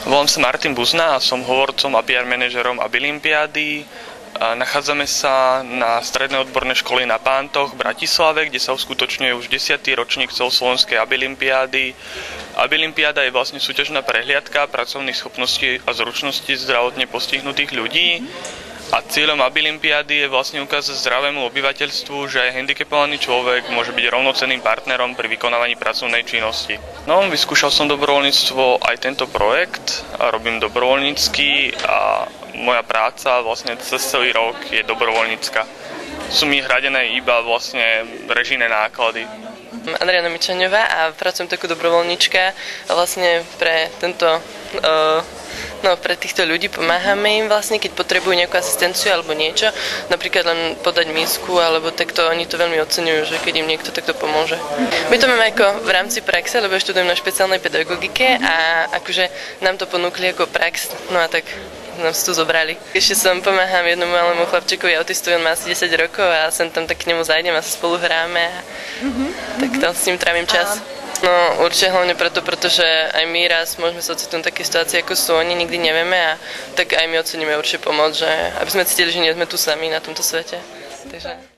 Volám sa Martin Buzna a som hovorcom a PR manažerom Abilimpiády. Nachádzame sa na strednej odbornej školy na Pántoch v Bratislave, kde sa uskutočňuje už 10. ročník celoslovenskej Abilimpiády. Abilimpiáda je vlastne súťažná prehliadka pracovných schopností a zručností zdravotne postihnutých ľudí. A cieľom Abilimpiády je vlastne ukázať zdravému obyvateľstvu, že aj handicapovaný človek môže byť rovnocenným partnerom pri vykonávaní pracovnej činnosti. No, vyskúšal som dobrovoľníctvo aj tento projekt, robím dobrovoľnícky a moja práca vlastne cez celý rok je dobrovoľnícka. Sú mi hradené iba vlastne režijné náklady. Adriana Mičaňová a pracujem ako dobrovoľníčka a vlastne pre pre týchto ľudí pomáhame im vlastne, keď potrebujú nejakú asistenciu alebo niečo, napríklad len podať misku alebo takto, oni to veľmi oceňujú, že keď im niekto takto pomôže. My to máme ako v rámci praxe, lebo študujem na špeciálnej pedagogike a akože nám to ponúkli ako prax, no a tak nás tu zobrali. Ešte pomáham jednomu malému chlapčekovi autistovi, on má asi 10 rokov a sem tam tak k nemu zájdem a sa spolu hráme a tak to s ním trávim čas. No určite hlavne pretože aj my raz môžeme sa ocitnúť v takej situácii, ako sú oni, nikdy nevieme a tak aj my oceníme určite pomoc, že aby sme cítili, že nie sme tu sami na tomto svete. Takže